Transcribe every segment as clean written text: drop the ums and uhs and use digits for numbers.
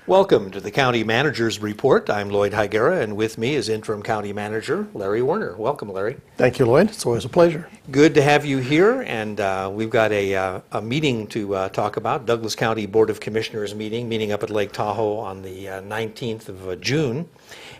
Welcome to the County Manager's Report. I'm Lloyd Higuera, and with me is Interim County Manager Larry Werner. Welcome, Larry. Thank you, Lloyd. It's always a pleasure. Good to have you here, and we've got a meeting to talk about, Douglas County Board of Commissioners meeting up at Lake Tahoe on the 19th of June.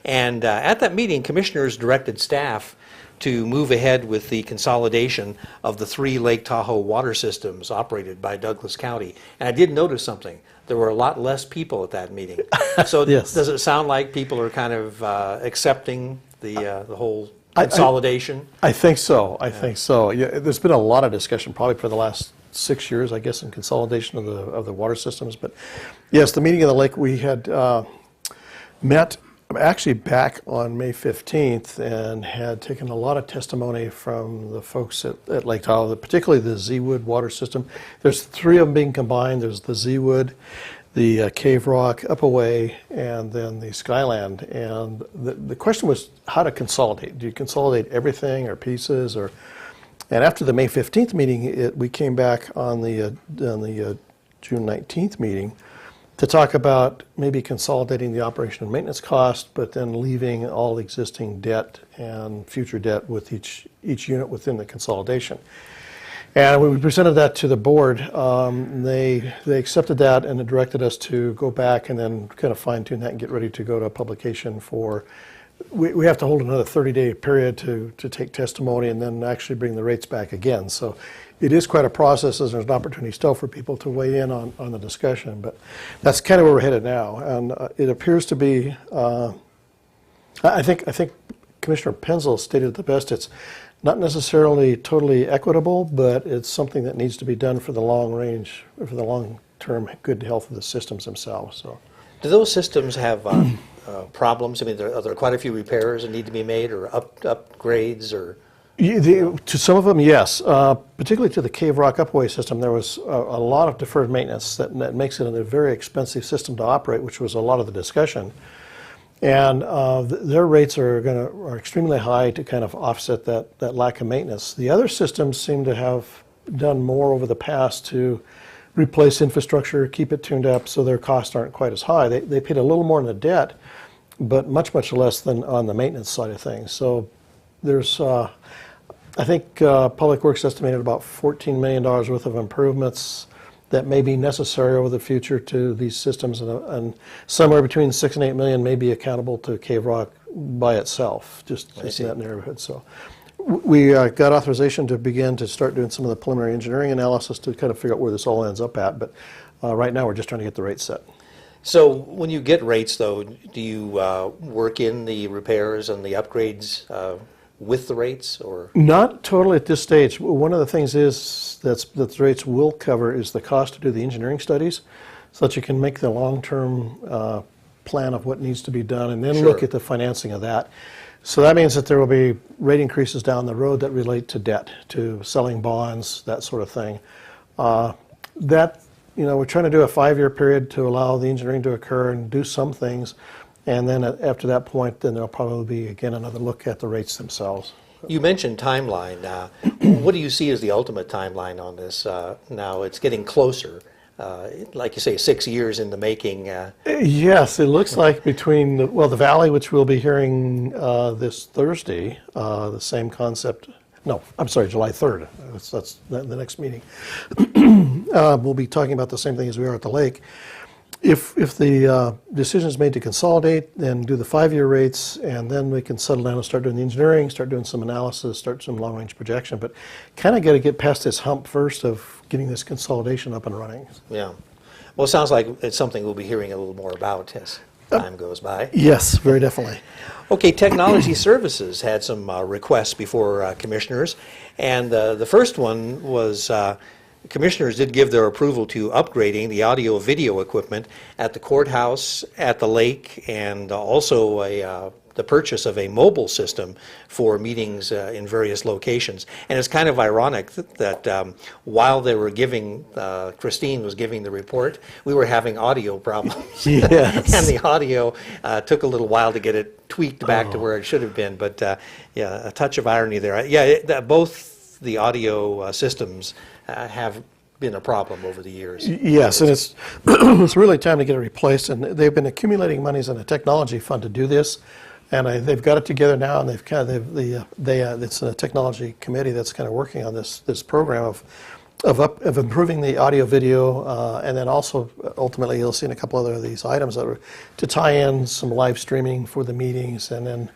And at that meeting, commissioners directed staff to move ahead with the consolidation of the 3 Lake Tahoe water systems operated by Douglas County. And I did notice something. There were a lot less people at that meeting. So Yes. Does it sound like people are kind of accepting the whole consolidation? I think so. I think so. Yeah, there's been a lot of discussion, probably for the last 6 years, I guess, in consolidation of the water systems. But yes, the meeting of the lake, we had met actually back on May 15th and had taken a lot of testimony from the folks at Lake Tahoe, particularly the Z-Wood water system. There's 3 of them being combined. There's the Z-Wood, the Cave Rock, Upaway, and then the Skyland. And the question was how to consolidate. Do you consolidate everything or pieces? And after the May 15th meeting, we came back on the June 19th meeting to talk about maybe consolidating the operation and maintenance cost, but then leaving all existing debt and future debt with each unit within the consolidation. And when we presented that to the board, they accepted that and directed us to go back and then kind of fine tune that and get ready to go to publication for. We have to hold another 30-day period to take testimony and then actually bring the rates back again. So it is quite a process, as there's an opportunity still for people to weigh in on the discussion. But that's kind of where we're headed now. And it appears to be, I think Commissioner Penzel stated it the best. It's not necessarily totally equitable, but it's something that needs to be done for the long range, for the long-term good health of the systems themselves. So, do those systems have problems? I mean, are there quite a few repairs that need to be made, or upgrades, or? To some of them, yes. Particularly to the Cave Rock Upaway system, there was a lot of deferred maintenance that makes it a very expensive system to operate, which was a lot of the discussion. And their rates are extremely high to kind of offset that lack of maintenance. The other systems seem to have done more over the past to replace infrastructure, keep it tuned up so their costs aren't quite as high. They paid a little more in the debt, but much less than on the maintenance side of things. So there's, I think Public Works estimated about $14 million worth of improvements that may be necessary over the future to these systems, and somewhere between 6 and 8 million may be accountable to Cave Rock by itself, just in that neighborhood. So we got authorization to begin to start doing some of the preliminary engineering analysis to kind of figure out where this all ends up at, but right now we're just trying to get the rates set. So when you get rates, though, do you work in the repairs and the upgrades with the rates, or? Not totally at this stage. One of the things is that the rates will cover is the cost to do the engineering studies, so that you can make the long-term plan of what needs to be done and then look at the financing of that. So that means that there will be rate increases down the road that relate to debt, to selling bonds, that sort of thing. We're trying to do a 5-year period to allow the engineering to occur and do some things. And then after that point, then there'll probably be, again, another look at the rates themselves. You mentioned timeline. What do you see as the ultimate timeline on this? Now it's getting closer. Like you say, 6 years in the making. Yes, it looks like between, the Valley, which we'll be hearing this Thursday, the same concept. No, I'm sorry, July 3rd. That's the next meeting. We'll be talking about the same thing as we are at the lake. If the decision is made to consolidate, then do the 5-year rates, and then we can settle down and start doing the engineering, start doing some analysis, start some long-range projection. But kind of got to get past this hump first of getting this consolidation up and running. Yeah. Well, it sounds like it's something we'll be hearing a little more about as time goes by. Yes, very definitely. Okay, Technology Services had some requests before commissioners, and the first one was commissioners did give their approval to upgrading the audio-video equipment at the courthouse, at the lake, and also the purchase of a mobile system for meetings in various locations. And it's kind of ironic that while they were giving, Christine was giving the report, we were having audio problems. Yes. And the audio took a little while to get it tweaked back to where it should have been. But yeah, a touch of irony there. Yeah, both the audio systems have been a problem over the years. Yes, and it's it's really time to get it replaced. And they've been accumulating monies in a technology fund to do this, and they've got it together now. And they've kind of it's a technology committee that's kind of working on this program of improving the audio video, and then also ultimately you'll see in a couple other of these items that are to tie in some live streaming for the meetings, and then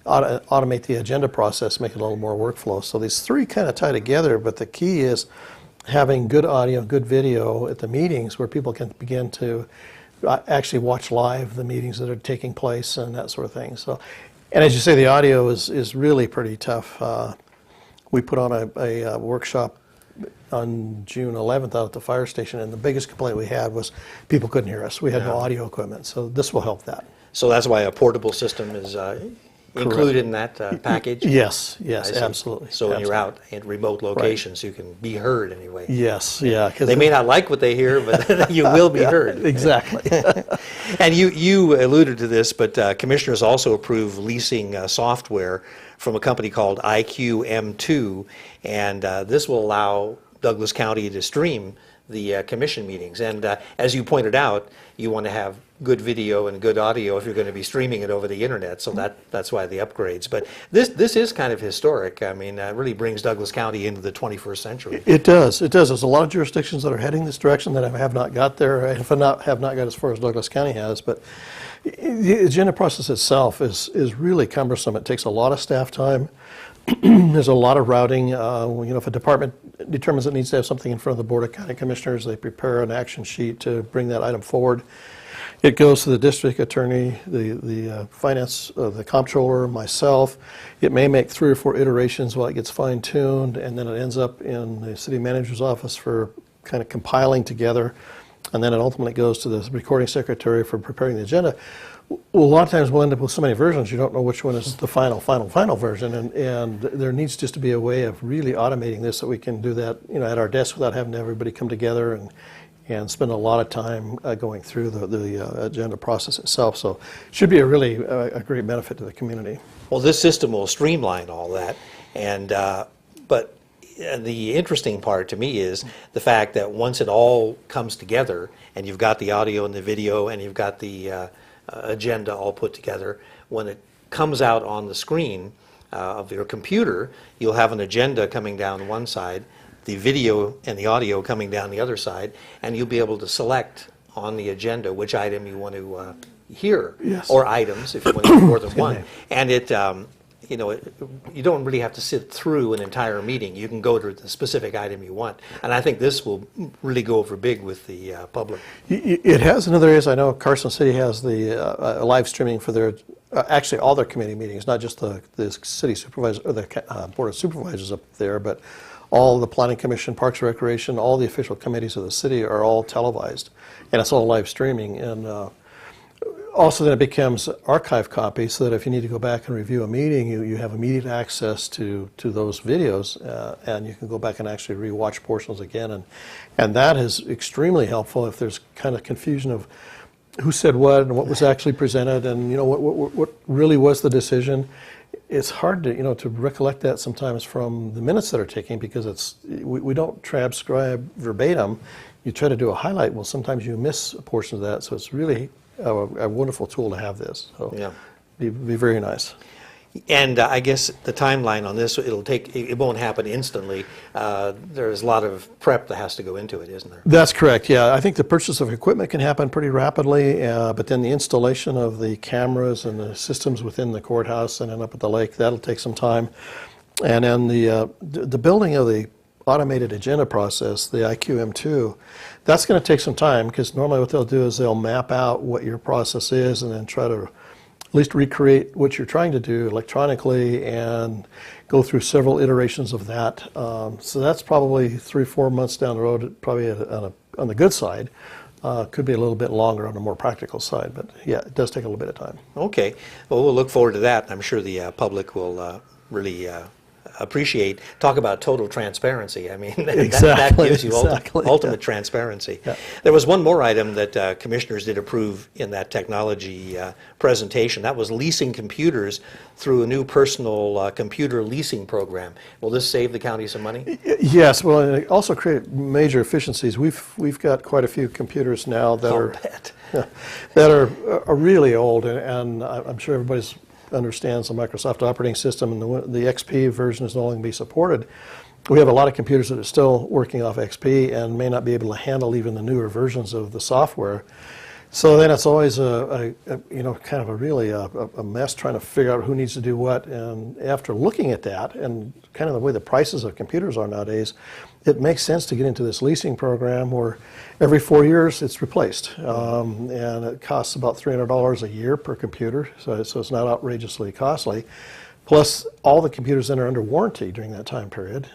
automate the agenda process, make it a little more workflow. So these three kind of tie together, but the key is having good audio, good video at the meetings where people can begin to actually watch live the meetings that are taking place and that sort of thing. So, and as you say, the audio is really pretty tough. We put on a workshop on June 11th out at the fire station, and the biggest complaint we had was people couldn't hear us. We had no audio equipment, so this will help that. So that's why a portable system is included in that package? Yes, absolutely. So when you're out in remote locations, you can be heard anyway. Yes, yeah. They may not like what they hear, but you will be heard. Exactly. And you alluded to this, but commissioners also approve leasing software from a company called IQM2, and this will allow Douglas County to stream the commission meetings. And as you pointed out, you want to have good video and good audio if you're going to be streaming it over the internet, so that's why the upgrades. But this is kind of historic. I mean, it really brings Douglas County into the 21st century. It does. There's a lot of jurisdictions that are heading this direction that have not got there, have not got as far as Douglas County has. But the agenda process itself is really cumbersome. It takes a lot of staff time. There's a lot of routing. If a department determines it needs to have something in front of the Board of County Commissioners, they prepare an action sheet to bring that item forward. It goes to the district attorney, the finance, the comptroller, myself. It may make 3 or 4 iterations while it gets fine-tuned, and then it ends up in the city manager's office for kind of compiling together, and then it ultimately goes to the recording secretary for preparing the agenda. Well, a lot of times we'll end up with so many versions, you don't know which one is the final version, and there needs just to be a way of really automating this so we can do that, at our desk without having everybody come together and spend a lot of time going through the agenda process itself. So it should be a great benefit to the community. Well, this system will streamline all that, and but the interesting part to me is the fact that once it all comes together and you've got the audio and the video and you've got the agenda all put together, when it comes out on the screen of your computer, you'll have an agenda coming down one side, the video and the audio coming down the other side, and you'll be able to select on the agenda which item you want to hear, yes, or items if you want to hear more than one. And it, you don't really have to sit through an entire meeting. You can go to the specific item you want. And I think this will really go over big with the public. It has in other areas. I know Carson City has the live streaming for their, actually all their committee meetings, not just the city supervisor or the board of supervisors up there, but all the Planning Commission, Parks and Recreation, all the official committees of the city are all televised, and it's all live streaming. And also then it becomes archive copies, so that if you need to go back and review a meeting, you have immediate access to those videos, and you can go back and actually rewatch portions again. And that is extremely helpful if there's kind of confusion of who said what and what was actually presented, and what really was the decision. It's hard to to recollect that sometimes from the minutes that are taken, because we don't transcribe verbatim. You try to do a highlight. Well, sometimes you miss a portion of that, so it's really a wonderful tool to have this. So yeah, be very nice. And I guess the timeline on this, it won't happen instantly. There's a lot of prep that has to go into it, isn't there? That's correct, yeah. I think the purchase of equipment can happen pretty rapidly, but then the installation of the cameras and the systems within the courthouse and then up at the lake, that'll take some time. And then the building of the automated agenda process, the IQM2, that's going to take some time, because normally what they'll do is they'll map out what your process is and then try to at least recreate what you're trying to do electronically and go through several iterations of that. So that's probably 3-4 months down the road, probably on the good side. Could be a little bit longer on the more practical side, but yeah, it does take a little bit of time. Okay. Well, we'll look forward to that. I'm sure the public will really appreciate. Talk about total transparency. I mean, that Exactly, gives you exactly, ultimate yeah. transparency. Yeah. There was one more item that commissioners did approve in that technology presentation. That was leasing computers through a new personal computer leasing program. Will this save the county some money? Yes, well, and it also created major efficiencies. We've got quite a few computers now that I'll are bet. that are really old, and I'm sure everybody's understands the Microsoft operating system, and the XP version is no longer be supported. We have a lot of computers that are still working off XP and may not be able to handle even the newer versions of the software. So then it's always kind of a mess trying to figure out who needs to do what. And after looking at that and kind of the way the prices of computers are nowadays, it makes sense to get into this leasing program where every 4 years it's replaced. And it costs about $300 a year per computer, so it's not outrageously costly. Plus all the computers then are under warranty during that time period,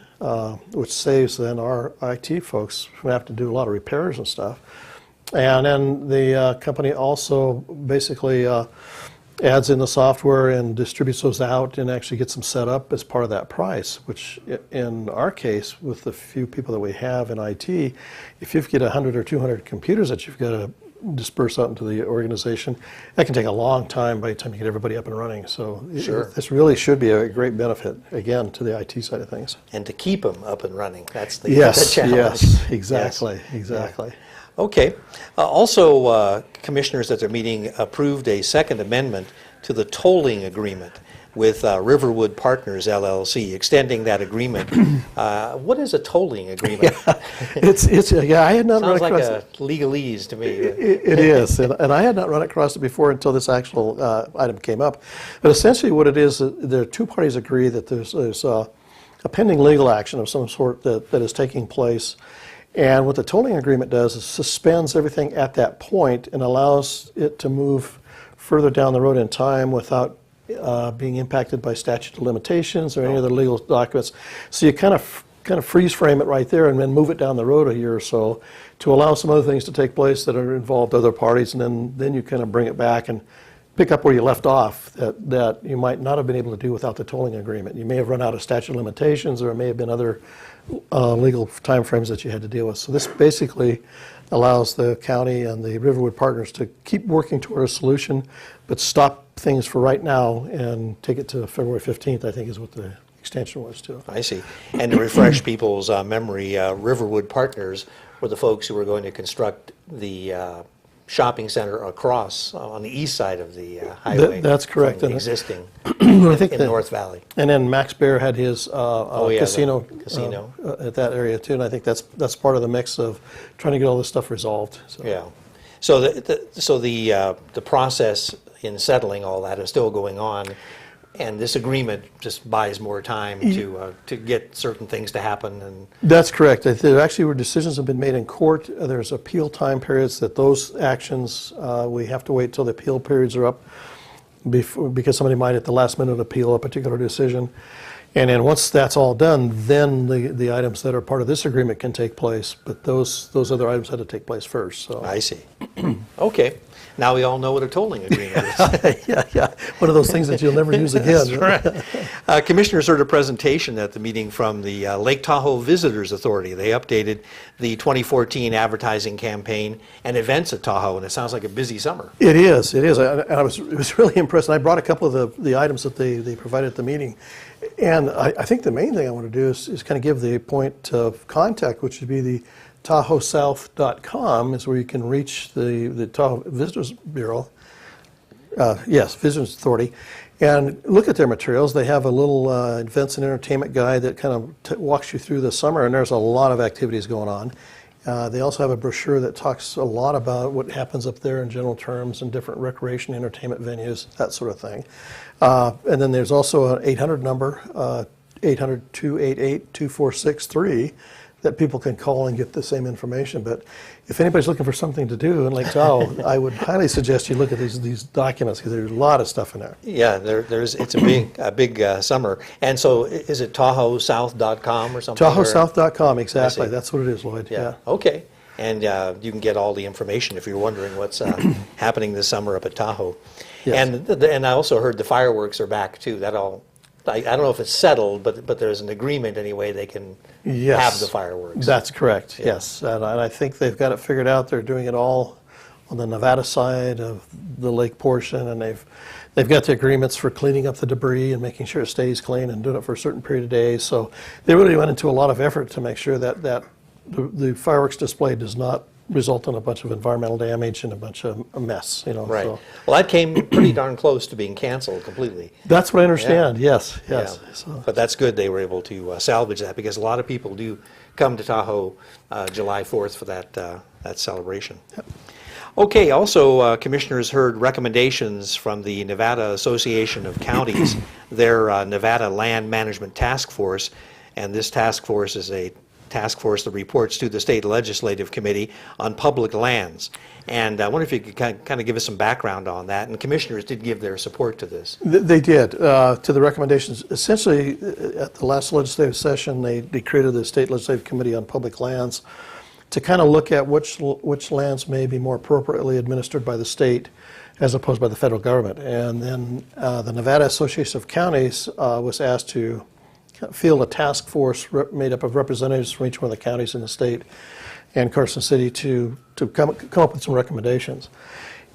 which saves then our IT folks from having to do a lot of repairs and stuff. And then the company also basically adds in the software and distributes those out and actually gets them set up as part of that price, which in our case, with the few people that we have in IT, if you get 100 or 200 computers that you've got to disperse out into the organization, that can take a long time by the time you get everybody up and running. So Sure. this really should be a great benefit, again, to the IT side of things. And to keep them up and running, that's the Yes, challenge. yes, exactly, Yes. exactly. Okay. Also, commissioners at their meeting approved a second amendment to the tolling agreement with Riverwood Partners LLC, extending that agreement. What is a tolling agreement? I had not run Sounds like across a legalese to me. It is, and I had not run across it before until this actual item came up. But essentially what it is, there are two parties agree that there's a pending legal action of some sort that is taking place. And what the tolling agreement does is suspends everything at that point and allows it to move further down the road in time without being impacted by statute of limitations or any other legal documents. So you kind of freeze frame it right there and then move it down the road a year or so to allow some other things to take place that are involved other parties, and then you kind of bring it back and pick up where you left off that you might not have been able to do without the tolling agreement. You may have run out of statute of limitations, or it may have been other legal timeframes that you had to deal with. So this basically allows the county and the Riverwood Partners to keep working toward a solution, but stop things for right now and take it to February 15th, I think is what the extension was to. I see. And to refresh people's memory, Riverwood Partners were the folks who were going to construct the shopping center across on the east side of the highway. That's correct. From the existing I think in North Valley. And then Max Bear had his casino, casino. At that area too, and I think that's part of the mix of trying to get all this stuff resolved. So. Yeah. So the process in settling all that is still going on, and this agreement just buys more time to get certain things to happen. And that's correct. There actually were decisions have been made in court. There's appeal time periods that those actions we have to wait till the appeal periods are up because somebody might at the last minute appeal a particular decision. And then once that's all done, then the items that are part of this agreement can take place. But those other items had to take place first. So I see. Okay. Now we all know what a tolling agreement is. yeah. One of those things that you'll never use again. That's right. Commissioners heard a presentation at the meeting from the Lake Tahoe Visitors Authority. They updated the 2014 advertising campaign and events at Tahoe, and it sounds like a busy summer. It is. And I was really impressed. And I brought a couple of the items that they provided at the meeting. And I think the main thing I want to do is kind of give the point of contact, which would be the TahoeSouth.com is where you can reach the Tahoe Visitors Bureau, Visitors Authority, and look at their materials. They have a little events and entertainment guide that kind of walks you through the summer, and there's a lot of activities going on. They also have a brochure that talks a lot about what happens up there in general terms and different recreation, entertainment venues, that sort of thing. And then there's also an 800 number, 800-288-2463, that people can call and get the same information. But if anybody's looking for something to do in Lake Tahoe, I would highly suggest you look at these documents because there's a lot of stuff in there. Yeah, it's a big summer. And so is it TahoeSouth.com or something? TahoeSouth.com, exactly. That's what it is, Lloyd. Yeah. Okay. And you can get all the information if you're wondering what's happening this summer up at Tahoe. Yes. And I also heard the fireworks are back too. That all I don't know if it's settled, but there's an agreement anyway, they can Yes. have the fireworks. That's correct, yes. And I think they've got it figured out. They're doing it all on the Nevada side of the lake portion, and they've got the agreements for cleaning up the debris and making sure it stays clean and doing it for a certain period of days. So they really went into a lot of effort to make sure that the fireworks display does not result in a bunch of environmental damage and a bunch of a mess, you know. Right. So Well, that came pretty darn close to being canceled completely. that's what I understand, yes. Yeah. So, But that's good they were able to salvage that, because a lot of people do come to Tahoe July 4th for that celebration. Okay, also commissioners heard recommendations from the Nevada Association of Counties, their Nevada Land Management Task Force, and this task force is a task force that reports to the State Legislative Committee on public lands. And I wonder if you could kind of give us some background on that. And commissioners did give their support to this. They did, to the recommendations. Essentially, at the last legislative session, they created the State Legislative Committee on Public Lands to kind of look at which lands may be more appropriately administered by the state as opposed by the federal government. And then the Nevada Association of Counties was asked to field a task force made up of representatives from each one of the counties in the state and Carson City to come up with some recommendations.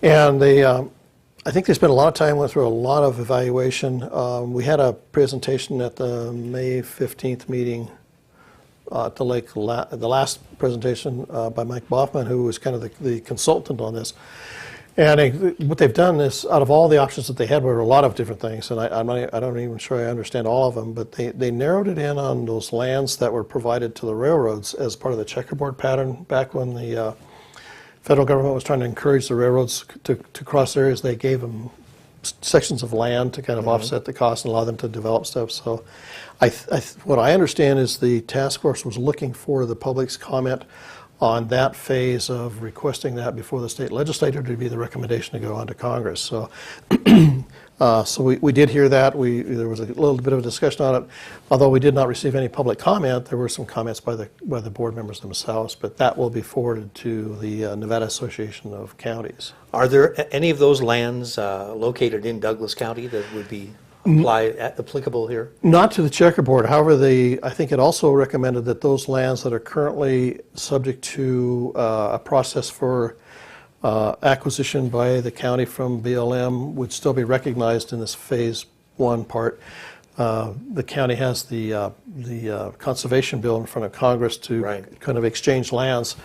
And I think they spent a lot of time, went through a lot of evaluation. We had a presentation at the May 15th meeting at the lake, the last presentation by Mike Boffman, who was kind of the consultant on this. And what they've done is, out of all the options that they had, were a lot of different things, and I'm not even sure I understand all of them, but they narrowed it in on those lands that were provided to the railroads as part of the checkerboard pattern. Back when the federal government was trying to encourage the railroads to cross areas, they gave them sections of land to kind of offset the cost and allow them to develop stuff. So what I understand is the task force was looking for the public's comment on that phase of requesting that before the state legislature to be the recommendation to go on to Congress. So, so we did hear that. There was a little bit of a discussion on it. Although we did not receive any public comment, there were some comments by the board members themselves. But that will be forwarded to the Nevada Association of Counties. Are there any of those lands located in Douglas County that would be applicable here? Not to the checkerboard. However, I think it also recommended that those lands that are currently subject to a process for acquisition by the county from BLM would still be recognized in this phase one part. The county has the conservation bill in front of Congress to kind of exchange lands.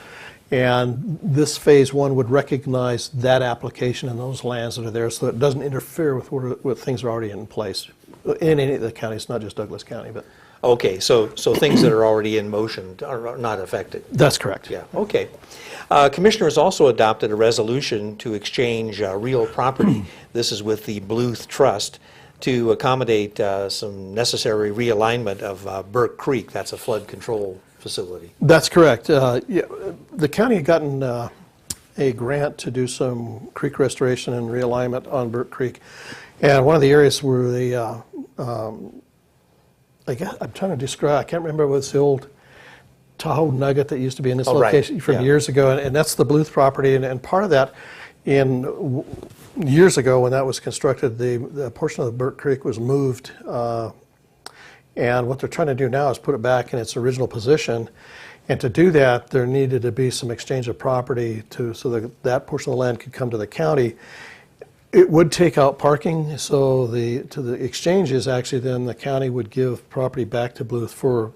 And this phase one would recognize that application and those lands that are there, so it doesn't interfere with things that are already in place in any of the counties, not just Douglas County. But okay, so things that are already in motion are not affected. That's correct. Yeah. Okay. Commissioners also adopted a resolution to exchange real property. This is with the Bluth Trust to accommodate some necessary realignment of Burke Creek. That's a flood control facility. That's correct. Yeah, the county had gotten a grant to do some creek restoration and realignment on Burke Creek, and one of the areas where they, I guess I'm trying to describe. I can't remember what's the old Tahoe Nugget that used to be in this location from years ago, and that's the Bluth property, and part of that, years ago when that was constructed, the portion of the Burke Creek was moved. And what they're trying to do now is put it back in its original position. And to do that, there needed to be some exchange of property so that that portion of the land could come to the county. It would take out parking, so to the exchanges, actually then the county would give property back to Bluth for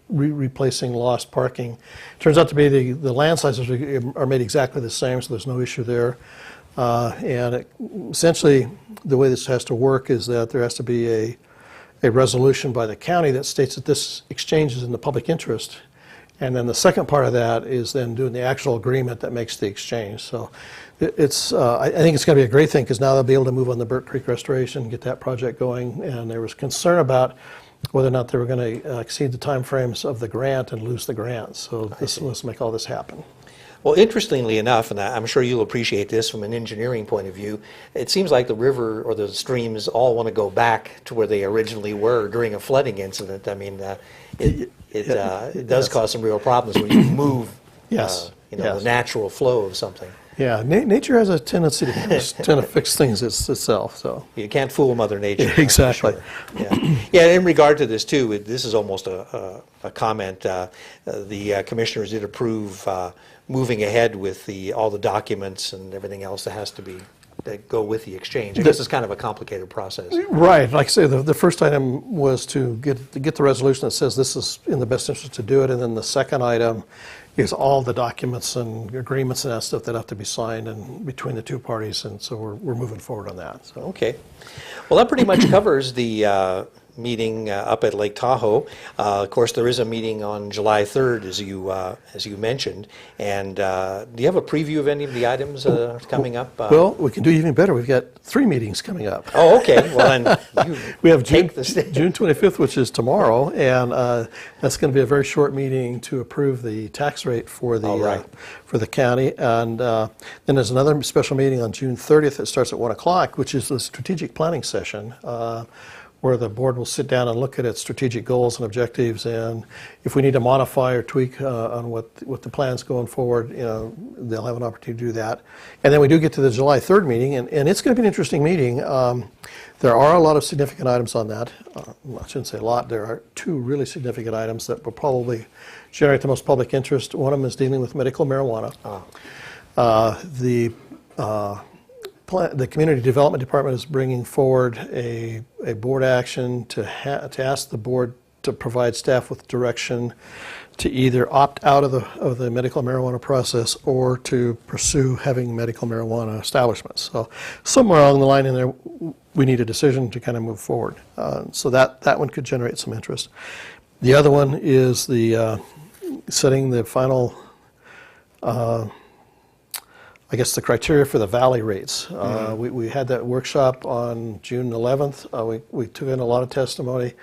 replacing lost parking. Turns out to be the land sizes are made exactly the same, so there's no issue there. Essentially, the way this has to work is that there has to be a resolution by the county that states that this exchange is in the public interest. And then the second part of that is then doing the actual agreement that makes the exchange. So I think it's going to be a great thing, because now they'll be able to move on the Burke Creek restoration, get that project going. And there was concern about whether or not they were going to exceed the timeframes of the grant and lose the grant. So this was to make all this happen. Well, interestingly enough, and I'm sure you'll appreciate this from an engineering point of view, it seems like the river or the streams all want to go back to where they originally were during a flooding incident. I mean, it does cause some real problems when you move, the natural flow of something. Yeah, nature has a tendency to tend to fix things itself. So You can't fool Mother Nature. that's for exactly. sure. Yeah. Yeah, in regard to this too, this is almost a comment. The commissioners did approve moving ahead with all the documents and everything else that has to be that go with the exchange. I guess it's kind of a complicated process. Right, like I say, the first item was to get the resolution that says this is in the best interest to do it, and then the second item is all the documents and agreements and that stuff that have to be signed and between the two parties, and so we're moving forward on that. So. Okay. Well, that pretty much covers the meeting up at Lake Tahoe. Of course, there is a meeting on July 3rd, as you mentioned. And do you have a preview of any of the items coming up? Well, we can do even better. We've got 3 meetings coming up. Oh, okay. Well, then we have take June 25th, which is tomorrow, and that's going to be a very short meeting to approve the tax rate for the county. And then there's another special meeting on June 30th that starts at 1 o'clock, which is the strategic planning session, where the board will sit down and look at its strategic goals and objectives, and if we need to modify or tweak on what the plans going forward, they'll have an opportunity to do that. And then we do get to the July 3rd meeting, and it's going to be an interesting meeting. There are a lot of significant items on that. I shouldn't say a lot. There are 2 really significant items that will probably generate the most public interest. One of them is dealing with medical marijuana. The Community Development Department is bringing forward a board action to ask the board to provide staff with direction to either opt out of the medical marijuana process or to pursue having medical marijuana establishments. So somewhere along the line in there, we need a decision to kind of move forward. So that one could generate some interest. The other one is the setting the final I guess the criteria for the valley rates. We had that workshop on June 11th. We took in a lot of testimony.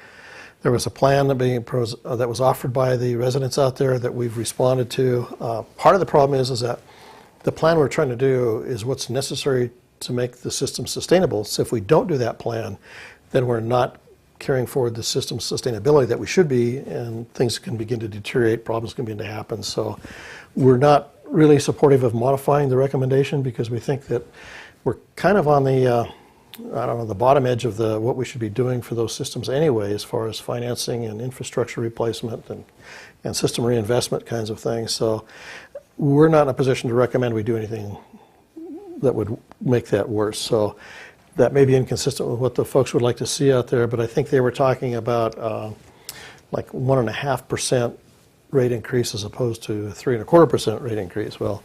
There was a plan that was offered by the residents out there that we've responded to. Part of the problem is that the plan we're trying to do is what's necessary to make the system sustainable. So if we don't do that plan, then we're not carrying forward the system's sustainability that we should be, and things can begin to deteriorate, problems can begin to happen. So we're not really supportive of modifying the recommendation because we think that we're kind of on the the bottom edge of what we should be doing for those systems anyway, as far as financing and infrastructure replacement and system reinvestment kinds of things. So we're not in a position to recommend we do anything that would make that worse. So that may be inconsistent with what the folks would like to see out there, but I think they were talking about like 1.5% rate increase as opposed to 3.25% rate increase. Well,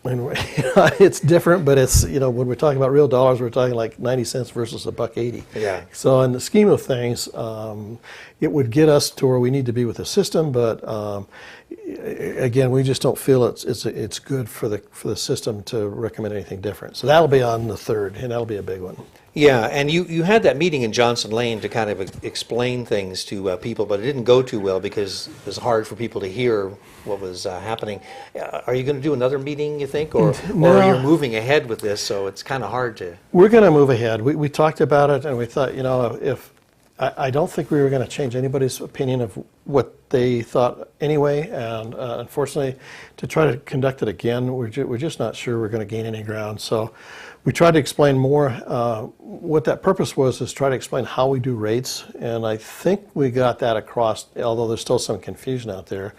it's different, but it's, when we're talking about real dollars, we're talking like 90 cents versus $1.80. Yeah. So in the scheme of things, it would get us to where we need to be with the system, but again, we just don't feel it's good for the system to recommend anything different. So that'll be on the 3rd, and that'll be a big one. Yeah, and you had that meeting in Johnson Lane to kind of explain things to people, but it didn't go too well because it was hard for people to hear what was happening. Are you going to do another meeting, you think, or you're moving ahead with this, so it's kind of hard to... We're going to move ahead. We talked about it, and we thought, if I don't think we were going to change anybody's opinion of what they thought anyway, and unfortunately, to try to conduct it again, we're just not sure we're going to gain any ground. So we tried to explain more. What that purpose was is try to explain how we do rates, and I think we got that across, although there's still some confusion out there.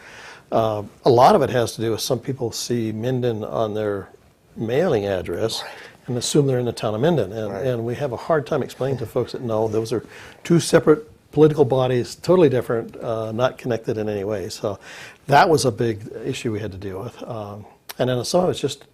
A lot of it has to do with some people see Minden on their mailing address, right, and assume they're in the town of Minden. And we have a hard time explaining to folks that no, those are 2 separate political bodies, totally different, not connected in any way. So that was a big issue we had to deal with. And then some of it's just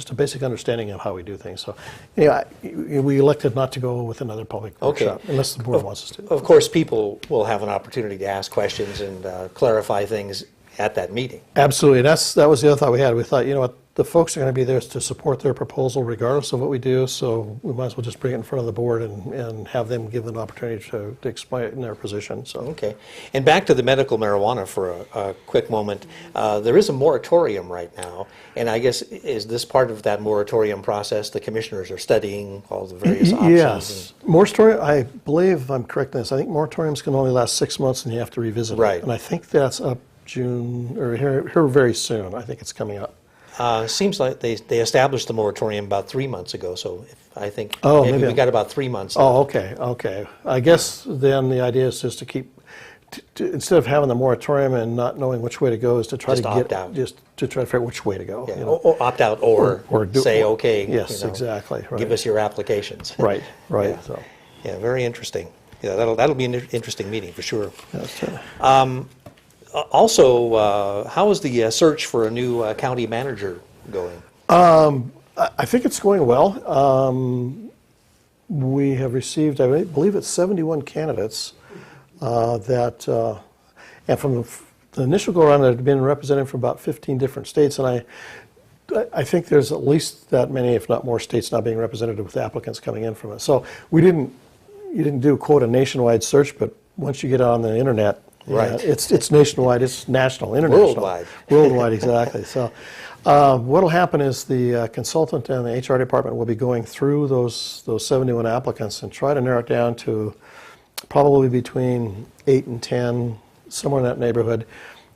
a basic understanding of how we do things. So anyway, we elected not to go with another public workshop unless the board wants us to. Of course, people will have an opportunity to ask questions and clarify things at that meeting. Absolutely. That was the other thought we had. We thought, the folks are going to be there to support their proposal regardless of what we do, so we might as well just bring it in front of the board and have them give an opportunity to explain their position. So. Okay. And back to the medical marijuana for a quick moment. There is a moratorium right now, and I guess is this part of that moratorium process? The commissioners are studying all the various options? Yes. Moratorium, I believe, if I'm correct in this, I think moratoriums can only last 6 months and you have to revisit it. And I think that's up June, or here very soon. I think it's coming up. Seems like they established the moratorium about 3 months ago, so I think Oh, maybe maybe we got about 3 months left. Oh, okay, okay. I guess then the idea is just to keep, instead of having the moratorium and not knowing which way to go, is to try Just to opt get, out. just to try to figure out which way to go. Yeah, you know. or opt out or say, okay, Yes, exactly, give right. us your applications. Right, right, Yeah. so. Yeah, very interesting. Yeah, that'll be an interesting meeting for sure. That's, Also, how is the search for a new county manager going? I think it's going well. We have received, I believe it's 71 candidates and from the initial go-around, there had been represented from about 15 different states, and I think there's at least that many, if not more, states now being represented with applicants coming in from it. So you didn't do, quote, a nationwide search, but once you get on the internet, Right. it's nationwide, it's national, international. Worldwide. Worldwide, exactly. So what will happen is the consultant and the HR department will be going through those 71 applicants and try to narrow it down to probably between 8 and 10, somewhere in that neighborhood,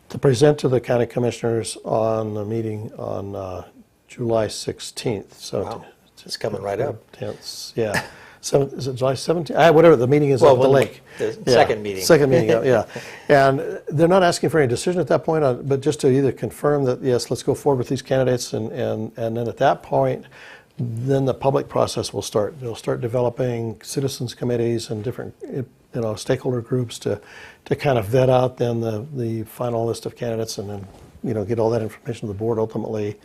to present to the county commissioners on the meeting on July 16th. So Wow, it's coming right up. Yeah. Is it July 17th? Whatever, the meeting is Well, at the lake. the second meeting. Second meeting, yeah. And they're not asking for any decision at that point, but just to either confirm that, yes, let's go forward with these candidates, and then at that point, then the public process will start. They'll start developing citizens committees and different stakeholder groups to kind of vet out then the final list of candidates, and then get all that information to the board ultimately,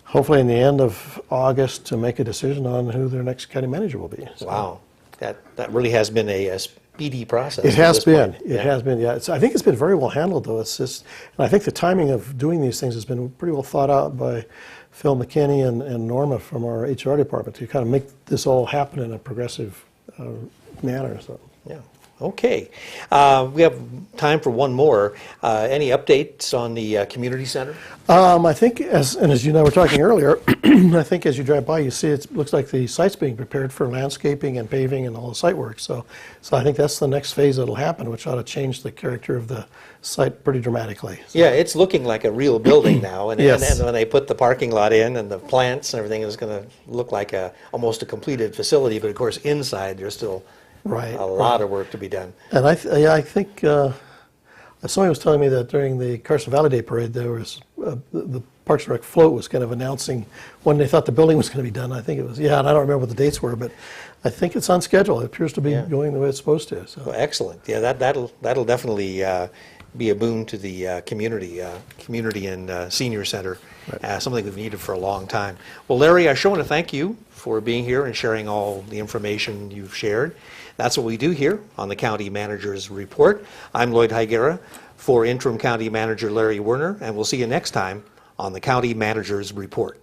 hopefully in the end of August, to make a decision on who their next county manager will be. So Wow, that really has been a speedy process. it has at this been. point. It has been. Yeah. I think it's been very well handled, though. It's just, and I think the timing of doing these things has been pretty well thought out by Phil McKinney and Norma from our HR department to kind of make this all happen in a progressive manner. So. Yeah. Okay. We have time for one more. Any updates on the community center? I think, as you and I were talking earlier, I think as you drive by, you see it looks like the site's being prepared for landscaping and paving and all the site work. So I think that's the next phase that'll happen, which ought to change the character of the site pretty dramatically. So, Yeah, it's looking like a real building now, and, Yes. and when they put the parking lot in and the plants and everything, it's going to look like almost a completed facility. But of course, inside there's still right. a lot of work to be done. And I think somebody was telling me that during the Carson Valley Day Parade, there was the Parks and Rec float was kind of announcing when they thought the building was going to be done. I think it was, and I don't remember what the dates were, but I think it's on schedule. It appears to be going the way it's supposed to. So. Well, excellent. Yeah, that'll definitely be a boon to the community and senior center. Right. Something we've needed for a long time. Well, Larry, I sure want to thank you for being here and sharing all the information you've shared. That's what we do here on the County Manager's Report. I'm Lloyd Higuera for Interim County Manager Larry Werner, and we'll see you next time on the County Manager's Report.